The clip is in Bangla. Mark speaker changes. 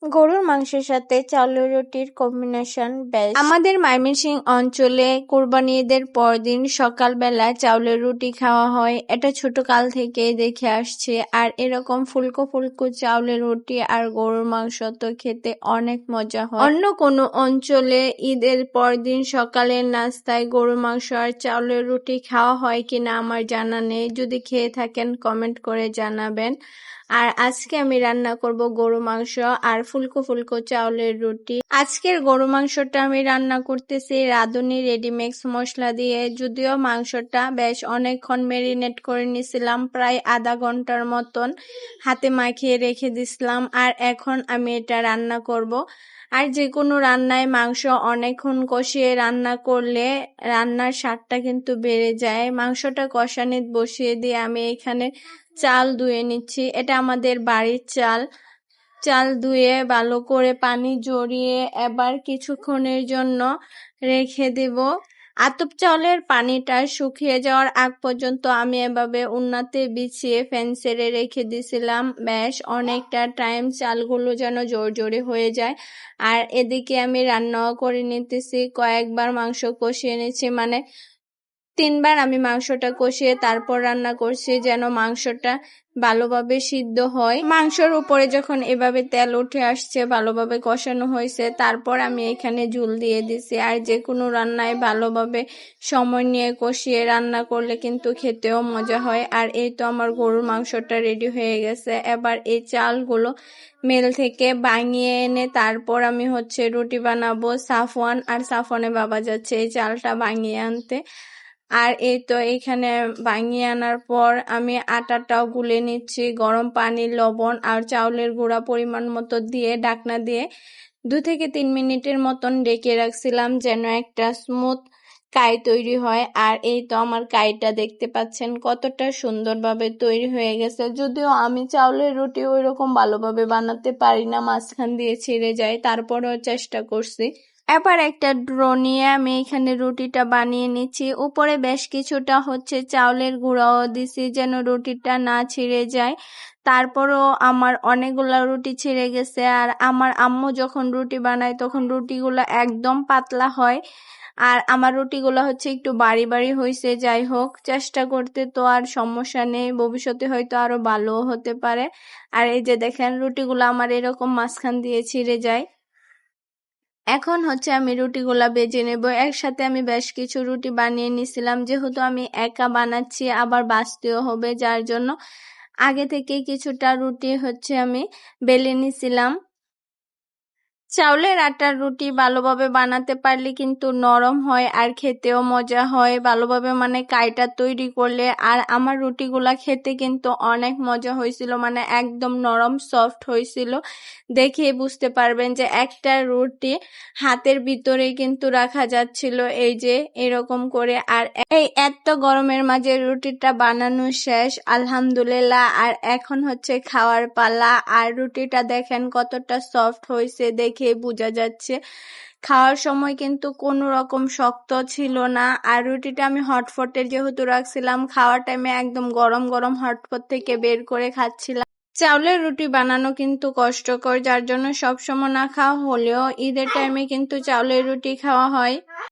Speaker 1: গরুর মাংসের সাথে চাউলের রুটির কম্বিনেশন বেস্ট। আমাদের ময়মনসিংহ অঞ্চলে কোরবানি ঈদের পরদিন সকালবেলা চাউলের রুটি খাওয়া হয়। এটা ছোটকাল থেকেই দেখে আসছি। আর এরকম ফুলকো ফুলকো চাউলের রুটি আর গরুর মাংস তো খেতে অনেক মজা হয়। অন্য কোনো অঞ্চলে ঈদের পরদিন সকালের নাস্তায় গরুর মাংস আর চাউলের রুটি খাওয়া হয় কিনা আমার জানা নেই। যদি খেয়ে থাকেন কমেন্ট করে জানাবেন। আর আজকে আমি রান্না করব গরু মাংস আর ফুলকো ফুলকো চাউলের রুটি। আজকের গরু মাংসটা আমি রান্না করতেছি রাঁধুনি রেডিমিক্স মশলা দিয়ে। যদিও মাংসটা বেশ অনেকক্ষণ ম্যারিনেট করে নিয়েছিলাম, প্রায় আধা ঘন্টার মতন হাতে মাখিয়ে রেখে দিছিলাম। আর এখন আমি এটা রান্না করব। আর যে কোনো রান্নায় মাংস অনেকক্ষণ কষিয়ে রান্না করলে রান্নার স্বাদটা কিন্তু বেড়ে যায়। মাংসটা কষানিতে বসিয়ে দিয়ে আমি এখানে চাল ধুয়ে নিচ্ছি। এটা আমাদের বাড়ির চাল। চাল ধুয়ে ভালো করে পানি ঝরিয়ে এবার কিছুক্ষণের জন্য রেখে দেব। আতপ চাউলের পানিটা শুকিয়ে যাওয়ার আগ পর্যন্ত আমি এভাবে উন্নাতে বিছিয়ে ফ্যান ছেড়ে রেখে দিছিলাম। বেশ অনেকটা টাইম চালগুলো যেন জোরে হয়ে যায়। আর এদিকে আমি রান্নাও করে নিতেছি। কয়েকবার মাংস কষিয়ে নিচ্ছি, মানে 3বার আমি মাংসটা কষিয়ে তারপর রান্না করছি যেন মাংসটা ভালোভাবে সিদ্ধ হয়। মাংসর উপরে যখন এভাবে তেল উঠে আসছে, ভালোভাবে কষানো হয়েছে, তারপর আমি এখানে ঝুল দিয়ে দিছি। আর যে কোনো রান্নায় ভালোভাবে সময় নিয়ে কষিয়ে রান্না করলে কিন্তু খেতেও মজা হয়। আর এই তো আমার গরুর মাংসটা রেডি হয়ে গেছে। এবার এই চালগুলো মেল থেকে ভাঙিয়ে এনে তারপর আমি রুটি বানাবো। সাফওয়ান আর সাফওয়ানের বাবা যাচ্ছে এই চালটা ভাঙিয়ে আনতে। আর এই তো এখানে ভাঙিয়ে আনার পর আমি আটাটাও গুলে নিচ্ছি। গরম পানি, লবণ আর চাউলের গুঁড়া পরিমাণ মতো দিয়ে ঢাকনা দিয়ে 2 থেকে 3 মিনিটের মতন ঢেকে রাখছিলাম যেন একটা স্মুথ কাই তৈরি হয়। আর এই তো আমার কাইটা দেখতে পাচ্ছেন কতটা সুন্দরভাবে তৈরি হয়ে গেছে। যদিও আমি চাউলের রুটি ওইরকম ভালোভাবে বানাতে পারি না, মাঝখান দিয়ে ছিঁড়ে যায়, তারপরেও চেষ্টা করছি। এবার একটা ড্রো নিয়ে আমি এখানে রুটিটা বানিয়ে নিচ্ছি। উপরে বেশ কিছুটা চাউলের গুঁড়াও দিছি যেন রুটিটা না ছিঁড়ে যায়। তারপরও আমার অনেকগুলা রুটি ছিঁড়ে গেছে। আর আমার আম্মু যখন রুটি বানায় তখন রুটিগুলো একদম পাতলা হয়, আর আমার রুটিগুলো একটু বাড়ি বাড়ি হয়েছে। যাই হোক, চেষ্টা করতে তো আর সমস্যা নেই, ভবিষ্যতে হয়তো আরো ভালো হতে পারে। আর এই যে দেখেন রুটিগুলো আমার এরকম মাঝখান দিয়ে ছিঁড়ে যায়। এখন আমি রুটিগুলা বেজে নেব। একসাথে আমি বেশ কিছু রুটি বানিয়ে নিছিলাম, যেহেতু আমি একা বানাচ্ছি আবার বাছতেও হবে, যার জন্য আগে থেকে কিছুটা রুটি আমি বেলে নিছিলাম। চাউলের আটার রুটি ভালোভাবে বানাতে পারলে কিন্তু নরম হয় আর খেতেও মজা হয়, ভালোভাবে মানে কাইটা তৈরি করলে। আর আমার রুটিগুলা খেতে কিন্তু অনেক মজা হয়েছিল, মানে একদম নরম সফট হয়েছিল। দেখে বুঝতে পারবেন যে একটা রুটি হাতের ভিতরে কিন্তু রাখা যাচ্ছিল, এই যে এরকম করে। আর এই এত গরমের মাঝে রুটিটা বানানো শেষ আলহামদুলিল্লাহ। আর এখন খাওয়ার পালা। আর রুটিটা দেখেন কতটা সফট হয়েছে, দেখে বোঝা যাচ্ছে। খাওয়ার সময় কিন্তু কোনো রকম শক্ত ছিল না। আর রুটিটা আমি হটপটে যেহেতু রাখছিলাম, খাওয়ার টাইমে একদম গরম গরম হটপট থেকে বের করে খাচ্ছিলাম। চাউলের রুটি বানানো কিন্তু কষ্টকর, যার জন্য সবসময় না খাওয়া হলেও ঈদের টাইমে কিন্তু চাউলের রুটি খাওয়া হয়।